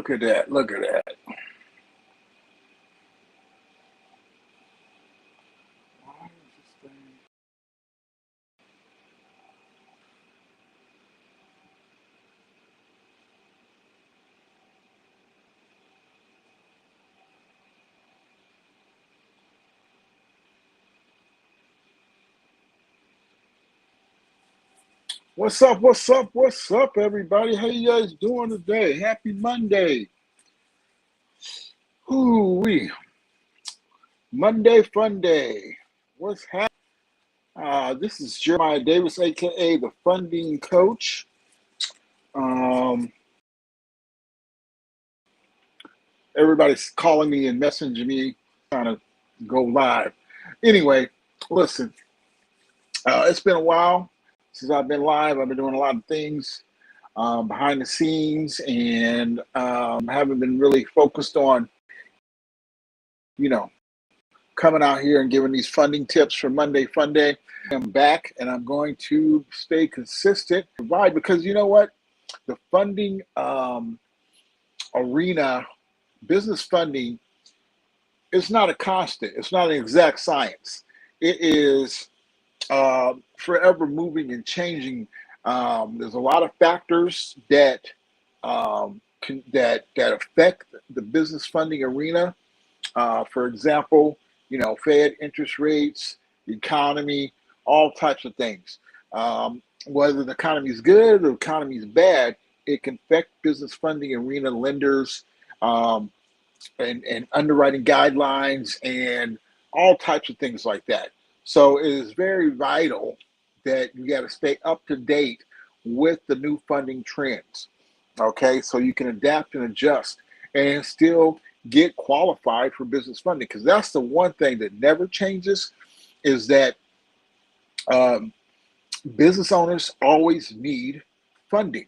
Look at that. Look at that. Why is this thing? What's up? What's up? What's up, everybody? How you guys doing today? Happy Monday. Ooh wee. Monday fun day. What's happening? This is Jeremiah Davis, aka the Funding Coach. Um, Everybody's calling me and messaging me, trying to go live. Anyway, listen. It's been a while since I've been live. I've been doing a lot of things behind the scenes and haven't been really focused on, you know, coming out here and giving these funding tips for Monday Fun Day. I'm back and I'm going to stay consistent. Why? Because you know what? The funding arena, business funding, it's not a constant. It's not an exact science. It is forever moving and changing. There's a lot of factors that that affect the business funding arena. For example, Fed interest rates, the economy, all types of things. Whether the economy is good or the economy is bad, it can affect business funding arena, lenders, um, and underwriting guidelines, and all types of things like that. So it is very vital that you got to stay up to date with the new funding trends. Okay, so you can adapt and adjust and still get qualified for business funding, because that's the one thing that never changes, is that um, business owners always need funding.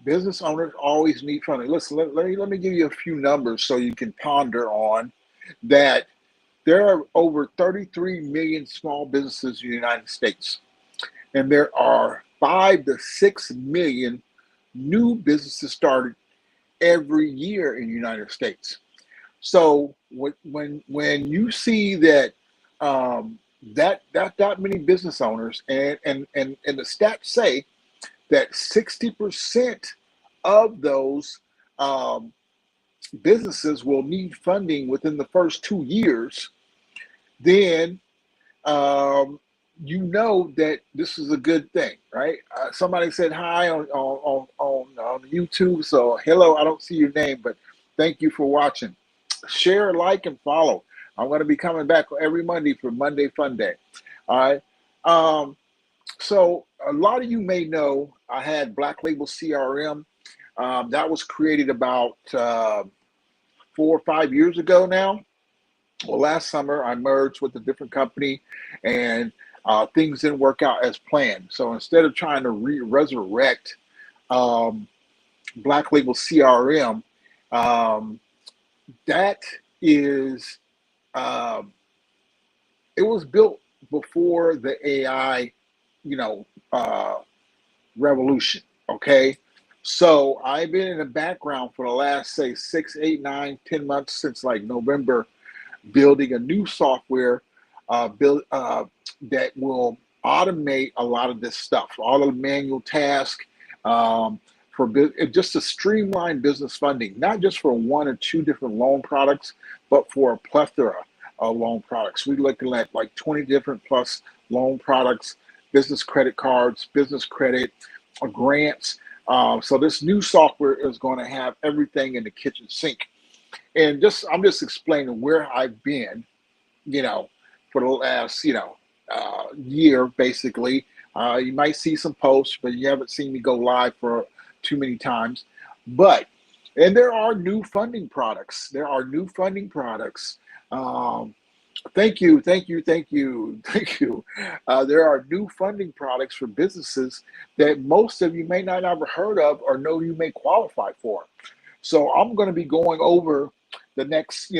Business owners always need funding. Listen, let me give you a few numbers so you can ponder on that. There are over 33 million small businesses in the United States, and there are 5 to 6 million new businesses started every year in the United States. So when you see that that many business owners, and the stats say that 60% of those um, businesses will need funding within the first 2 years, then um, you know that this is a good thing, right? Somebody said hi on YouTube, so hello. I don't see your name, but thank you for watching. Share, like, and follow. I'm going to be coming back every Monday for Monday Fun Day. All right. Um, so a lot of you may know I had Black Label CRM. That was created about 4 or 5 years ago now. Well, last summer I merged with a different company, and things didn't work out as planned. So instead of trying to resurrect um, Black Label CRM, um, that is um, it was built before the AI, you know, uh, revolution. Okay. So I've been in the background for the last, say, 6, 8, 9, 10 months, since like November, building a new software that will automate a lot of this stuff, all of the manual tasks, um, just to streamline business funding, not just for one or two different loan products, but for a plethora of loan products. We're looking at like 20 different plus loan products, business credit cards, business credit, grants. So this new software is going to have everything in the kitchen sink. And I'm just explaining where I've been, you know, for the last, year, basically. You might see some posts, but you haven't seen me go live for too many times. But, and there are new funding products. There are new funding products. Um, Thank you, thank you, thank you, thank you. There are new funding products for businesses that most of you may not have ever heard of or know you may qualify for. So I'm going to be going over the next,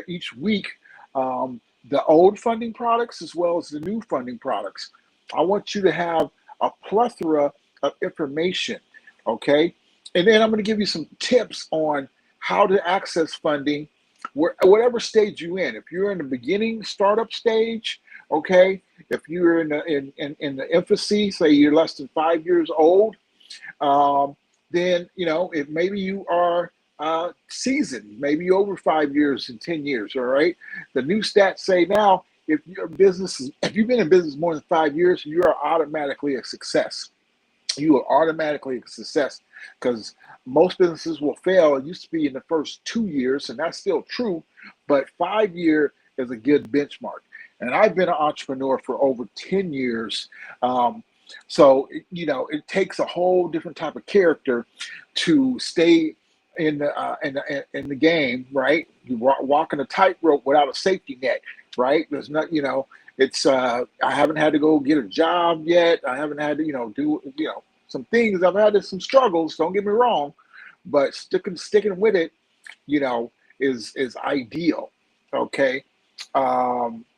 each week, the old funding products as well as the new funding products. I want you to have a plethora of information, okay? And then I'm going to give you some tips on how to access funding, whatever stage you're in. If you're in the beginning startup stage, okay, if you're in the infancy, say you're less than 5 years old, um, then if maybe you are seasoned, maybe over 5 years and 10 years. All right. The new stats say now, if you've been in business more than 5 years, you are automatically a success. You are automatically a success because most businesses will fail. It used to be in the first 2 years, and that's still true, but 5 year is a good benchmark. And I've been an entrepreneur for over 10 years. Um, so, it takes a whole different type of character to stay in the game, right? You walking a tightrope without a safety net, right? There's not, it's I haven't had to go get a job yet. I haven't had to, do some things. I've had some struggles. Don't get me wrong, but sticking with it, you know, is ideal. Okay.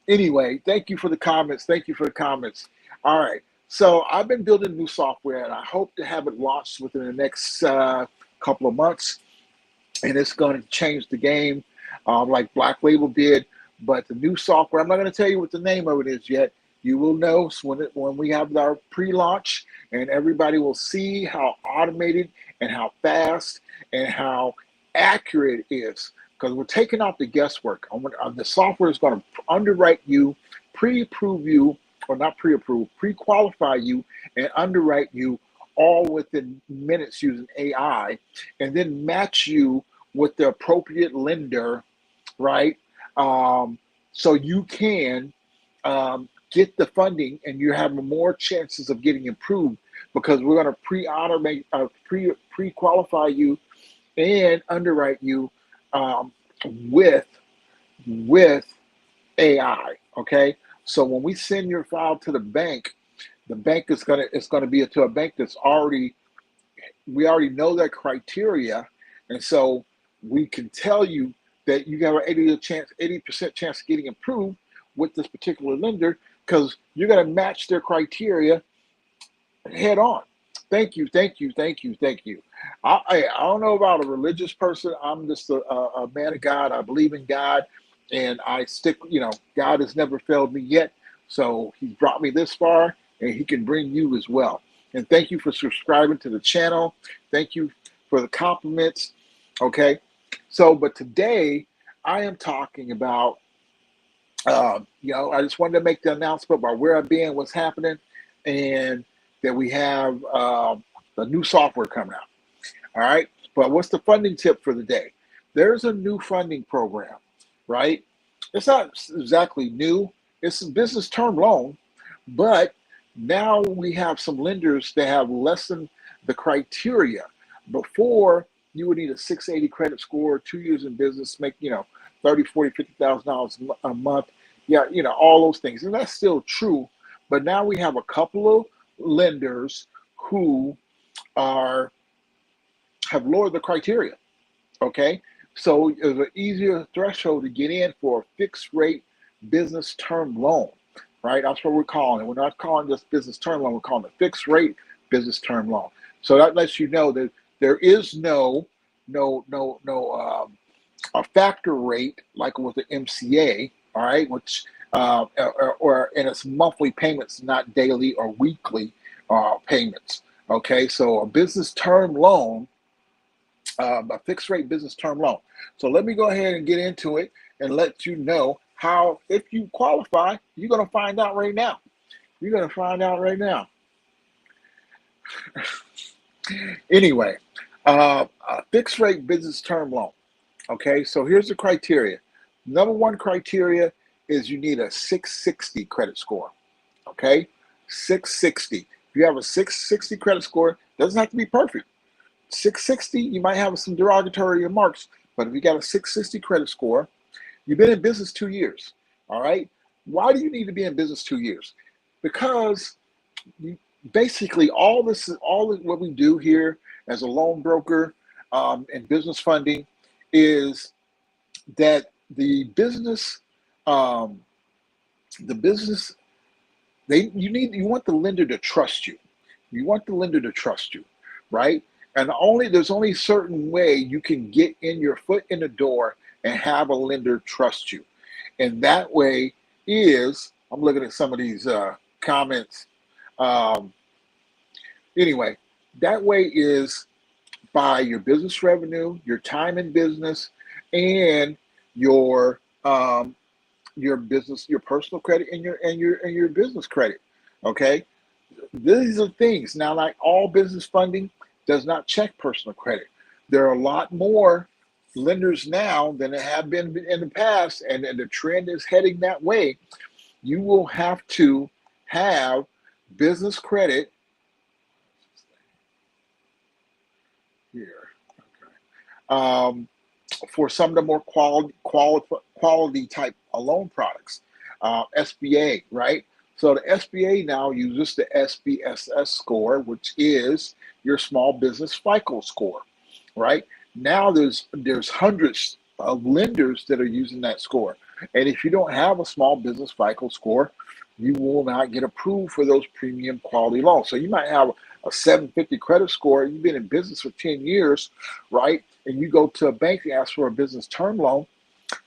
Anyway, thank you for the comments. Thank you for the comments. All right. So I've been building new software, and I hope to have it launched within the next couple of months. And it's going to change the game, like Black Label did. But the new software, I'm not going to tell you what the name of it is yet. You will know when we have our pre-launch, and everybody will see how automated and how fast and how accurate it is. Because we're taking out the guesswork. The software is going to underwrite you, pre-approve you, or not pre-approve, pre-qualify you, and underwrite you all within minutes using AI, and then match you with the appropriate lender, right? So you can get the funding, and you're having more chances of getting approved because we're going to pre-automate, pre-qualify you and underwrite you um, with AI. Okay, so when we send your file to the bank is gonna be to a bank that's we already know that criteria, and so we can tell you that you have an 80% chance of getting approved with this particular lender because you're going to match their criteria head on. Thank you, thank you, thank you, thank you. I don't know about a religious person. I'm just a man of God. I believe in God, and I stick. God has never failed me yet, so He brought me this far, and He can bring you as well. And thank you for subscribing to the channel. Thank you for the compliments. Okay, but today I am talking about. I just wanted to make the announcement about where I've been, what's happening, and that we have the new software coming out. All right. But what's the funding tip for the day? There's a new funding program, right? It's not exactly new. It's a business term loan, but now we have some lenders that have lessened the criteria. Before, you would need a 680 credit score, 2 years in business, make, 30, 40, $50,000 a month. Yeah, all those things. And that's still true. But now we have a couple of lenders who have lowered the criteria. Okay. So it's an easier threshold to get in for a fixed rate business term loan, right? That's what we're calling it. We're not calling this business term loan. We're calling it fixed rate business term loan. So that lets you know that there is no a factor rate like with the MCA, all right, which and it's monthly payments, not daily or weekly payments. Okay, so a business term loan, a fixed rate business term loan. So let me go ahead and get into it and let you know how, if you qualify, you're going to find out right now. You're going to find out right now. Anyway, a fixed rate business term loan. Okay, so here's the criteria. Number one criteria is you need a 660 credit score. Okay, 660. If you have a 660 credit score, doesn't have to be perfect. 660, you might have some derogatory remarks, but if you got a 660 credit score, you've been in business 2 years. All right. Why do you need to be in business 2 years? Because basically all what we do here as a loan broker and business funding is that the business you want the lender to trust you. You want the lender to trust you, right? And there's only a certain way you can get in your foot in the door and have a lender trust you. And that way is, I'm looking at some of these comments. Um, anyway, that way is by your business revenue, your time in business, and your business, your personal credit, and your business credit. Okay, these are things. Now, like all business funding does not check personal credit. There are a lot more lenders now than there have been in the past, and the trend is heading that way. You will have to have business credit here. Okay. For some of the more quality type of loan products, SBA, right? So the SBA now uses the SBSS score, which is your small business FICO score, right? Now there's hundreds of lenders that are using that score, and if you don't have a small business FICO score, you will not get approved for those premium quality loans. So you might have a 750 credit score, you've been in business for 10 years, right? And you go to a bank and ask for a business term loan,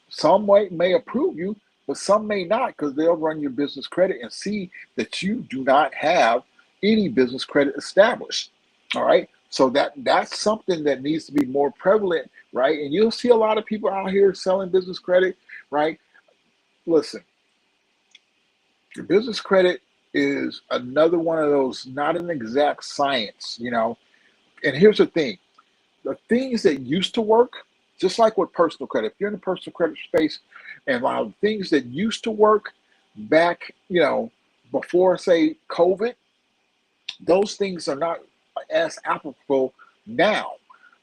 some may approve you, but some may not, because they'll run your business credit and see that you do not have any business credit established. All right. So that's something that needs to be more prevalent, right? And you'll see a lot of people out here selling business credit, right? Listen, your business credit is another one of those, not an exact science, you know. And here's the thing, the things that used to work, just like with personal credit, if you're in the personal credit space, and things that used to work back, you know, before, say, COVID, those things are not as applicable now,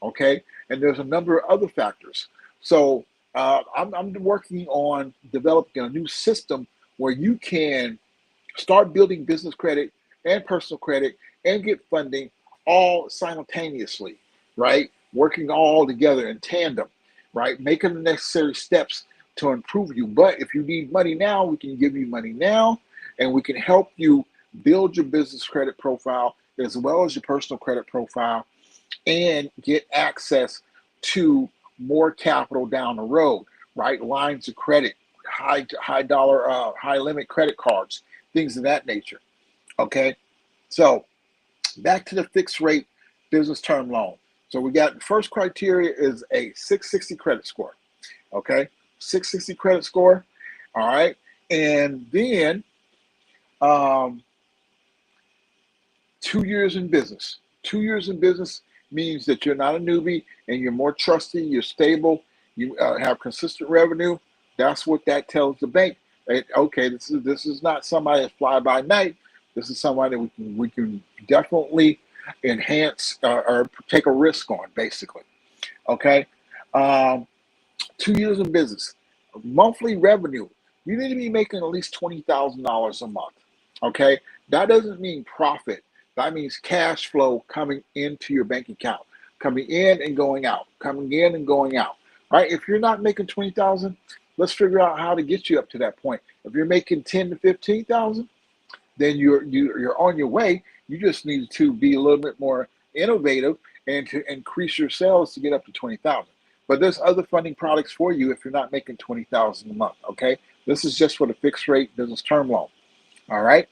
okay? And there's a number of other factors. So I'm working on developing a new system where you can start building business credit and personal credit and get funding all simultaneously, right? Working all together in tandem, right? Making the necessary steps to improve you. But if you need money now, we can give you money now, and we can help you build your business credit profile as well as your personal credit profile, and get access to more capital down the road, right? Lines of credit, high dollar, high limit credit cards, things of that nature. Okay, so back to the fixed rate business term loan. So we got the first criteria is a 660 credit score. Okay, 660 credit score. All right, and then 2 years in business. 2 years in business means that you're not a newbie and you're more trusty, you're stable, you have consistent revenue. That's what that tells the bank. Okay, this is not somebody that's fly by night. This is somebody we can definitely enhance or take a risk on, basically. Okay, 2 years in business, monthly revenue. You need to be making at least $20,000 a month. Okay, that doesn't mean profit. That means cash flow coming into your bank account, coming in and going out, coming in and going out. Right? If you're not making 20,000, let's figure out how to get you up to that point. If you're making 10 to 15,000, then you're on your way. You just need to be a little bit more innovative and to increase your sales to get up to 20,000. But there's other funding products for you if you're not making 20,000 a month. Okay, this is just for the fixed rate business term loan. All right.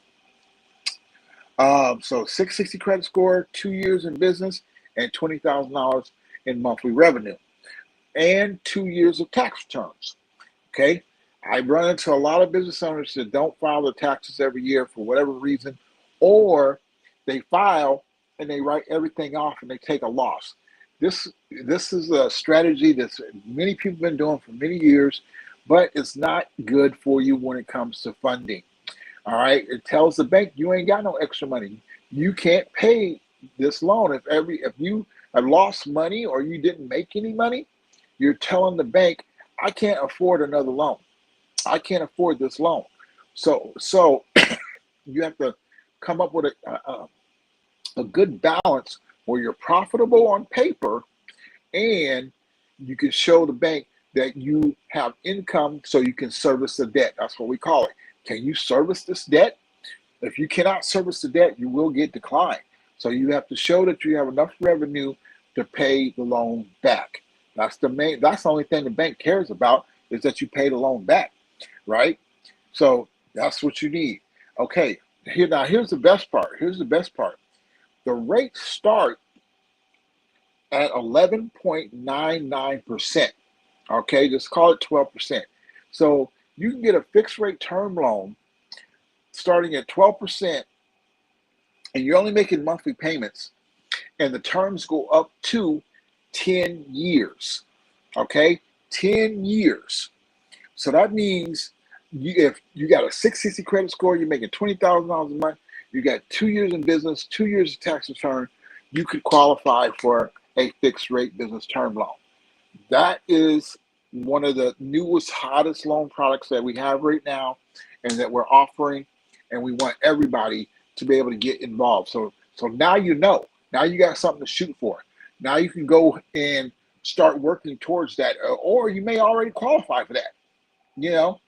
So 660 credit score, 2 years in business, and $20,000 in monthly revenue, and 2 years of tax returns. Okay, I run into a lot of business owners that don't file their taxes every year for whatever reason, or they file and they write everything off and they take a loss. This is a strategy that many people have been doing for many years, but it's not good for you when it comes to funding. All right, it tells the bank you ain't got no extra money. You can't pay this loan. If you have lost money or you didn't make any money, you're telling the bank, I can't afford another loan. I can't afford this loan. So you have to come up with a good balance where you're profitable on paper and you can show the bank that you have income so you can service the debt. That's what we call it. Can you service this debt? If you cannot service the debt, you will get declined. So you have to show that you have enough revenue to pay the loan back. That's the only thing the bank cares about, is that you pay the loan back, right? So that's what you need. Okay, here's the best part. Here's the best part. The rates start at 11.99%. Okay, just call it 12%. So you can get a fixed rate term loan starting at 12%, and you're only making monthly payments, and the terms go up to 10 years. Okay, 10 years. So that means if you got a 660 credit score, you're making $20,000 a month, you got 2 years in business, 2 years of tax return, you could qualify for a fixed rate business term loan. That is one of the newest, hottest loan products that we have right now and that we're offering. And we want everybody to be able to get involved. So now you know. Now you got something to shoot for. Now you can go and start working towards that, or you may already qualify for that. You know,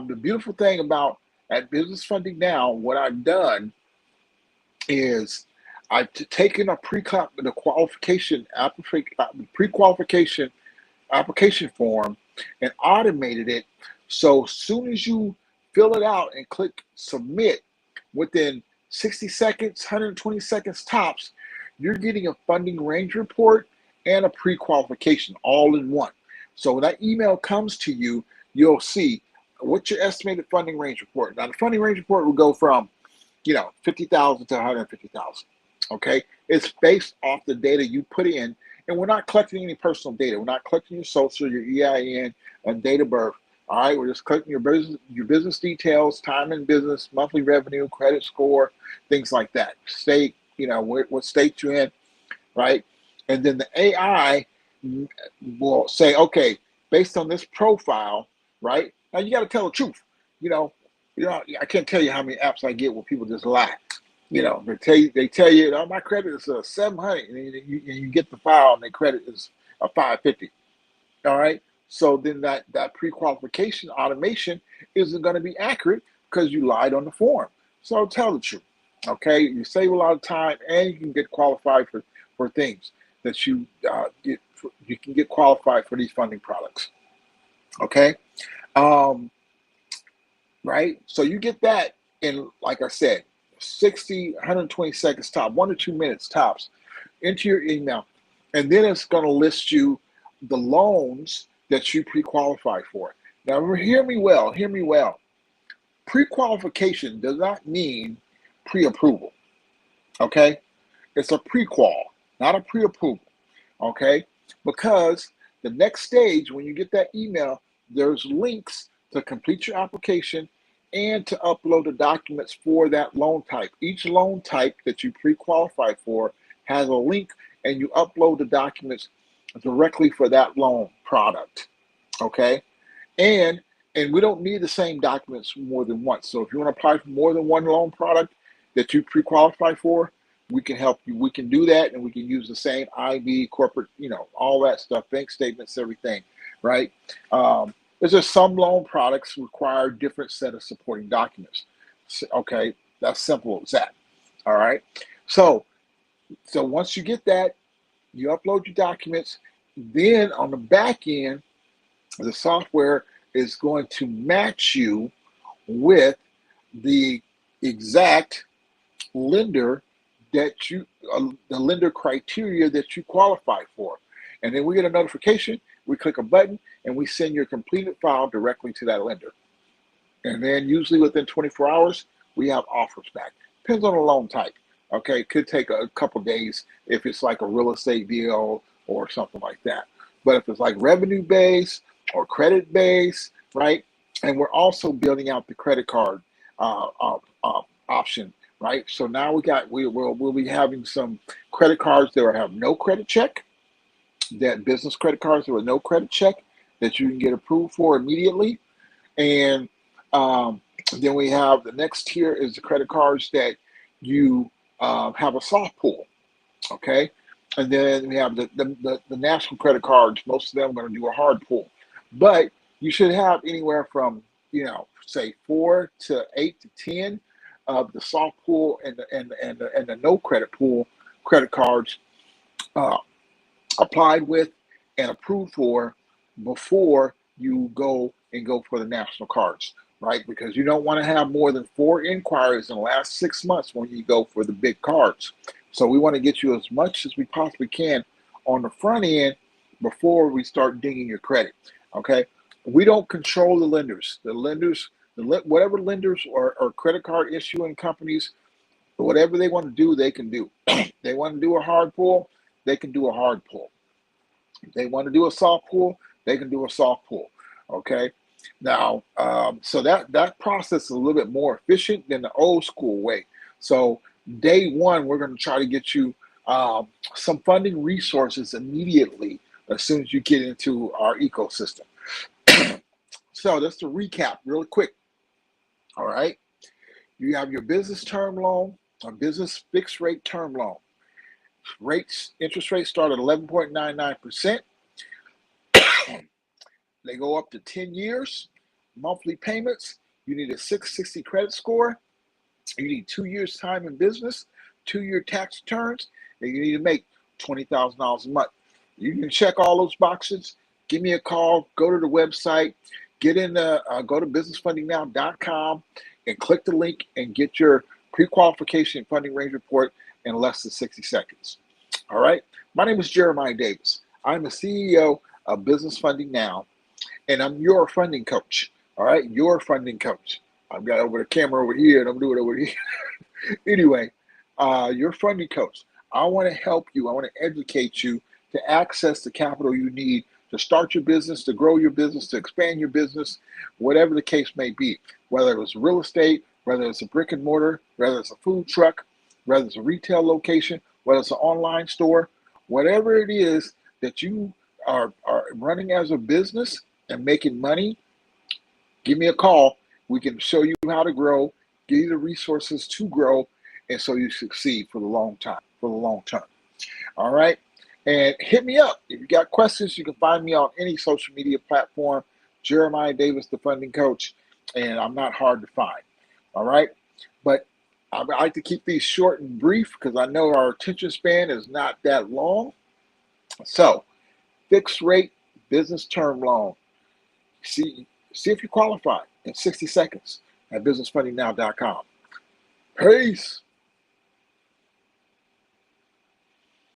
the beautiful thing about at Business Funding Now, what I've done is I've taken a pre-qualification application form and automated it. So as soon as you fill it out and click submit, within 60 seconds, 120 seconds tops, you're getting a funding range report and a pre-qualification all in one. So when that email comes to you, you'll see what's your estimated funding range report. Now the funding range report will go from, 50,000 to 150,000. Okay, it's based off the data you put in, and we're not collecting any personal data. We're not collecting your social, your EIN, and date of birth. All right, we're just collecting your business details, time in business, monthly revenue, credit score, things like that. State, what state you're in, right? And then the AI will say, okay, based on this profile, right? Now you got to tell the truth. I can't tell you how many apps I get where people just lie. They tell you, oh, my credit is 700, and you get the file, and their credit is a 550. All right. So then that pre-qualification automation isn't going to be accurate because you lied on the form. So tell the truth. Okay. You save a lot of time, and you can get qualified for things that you get. You can get qualified for these funding products. Okay. Right. So you get that in, like I said, 60, 120 seconds top, 1 to 2 minutes tops, into your email. And then it's going to list you the loans that you pre-qualify for. Now, hear me well. Pre-qualification does not mean pre-approval. Okay? It's a pre-qual, not a pre-approval. Okay? Because the next stage, when you get that email, there's links to complete your application and to upload the documents for that loan type. Each loan type that you pre-qualify for has a link, and you upload the documents directly for that loan product. Okay? And we don't need the same documents more than once. So if you want to apply for more than one loan product that you pre-qualify for, we can help you. We can do that, and we can use the same ID, corporate, all that stuff, bank statements, everything, right? There's just some loan products require different set of supporting documents. Okay, that's simple as that. All right. So once you get that, you upload your documents. Then on the back end, the software is going to match you with the exact lender that the lender criteria that you qualify for. And then we get a notification, we click a button, and we send your completed file directly to that lender. And then usually within 24 hours, we have offers back. Depends on the loan type. Okay, it could take a couple days if it's like a real estate deal or something like that. But if it's like revenue based or credit based, right? And we're also building out the credit card option, right? So now we'll be having some credit cards that have no credit check, that business credit cards with no credit check that you can get approved for immediately. And then we have the next tier is the credit cards that you have a soft pull, okay? And then we have the national credit cards. Most of them are going to do a hard pull. But you should have anywhere from, say 4 to 8 to 10 of the soft pull and the no credit pull credit cards applied with and approved for before you go for the national cards, right? Because you don't want to have more than 4 inquiries in the last 6 months when you go for the big cards. So we want to get you as much as we possibly can on the front end before we start dinging your credit. Okay, we don't control the lenders. Whatever lenders or credit card issuing companies, whatever they want to do, they can do. They want to do a hard pull, they can do a hard pull. If they want to do a soft pull, they can do a soft pull. Okay. Now, so that process is a little bit more efficient than the old school way. So day one, we're going to try to get you some funding resources immediately as soon as you get into our ecosystem. So just to recap really quick. All right. You have your business term loan, a business fixed rate term loan. Interest rates start at 11.99%. They go up to 10 years. Monthly payments, you need a 660 credit score. You need 2 years time in business, 2-year tax returns, and you need to make $20,000 a month. You can check all those boxes. Give me a call. Go to the website. Go to businessfundingnow.com and click the link and get your pre-qualification funding range report in less than 60 seconds. All right. My name is Jeremiah Davis. I'm the CEO of Business Funding Now, and I'm your funding coach. All right. Your funding coach. I've got over the camera over here and I'm doing it over here. Anyway, your funding coach. I want to help you. I want to educate you to access the capital you need to start your business, to grow your business, to expand your business, whatever the case may be, whether it was real estate, whether it's a brick and mortar, whether it's a food truck, whether it's a retail location, whether it's an online store, whatever it is that you are running as a business and making money, give me a call. We can show you how to grow, give you the resources to grow, and so you succeed for the long term. All right. And hit me up. If you got questions, you can find me on any social media platform, Jeremiah Davis, the funding coach, and I'm not hard to find. All right. But I like to keep these short and brief because I know our attention span is not that long. So, fixed rate business term loan. See if you qualify in 60 seconds at businessfundingnow.com. Peace.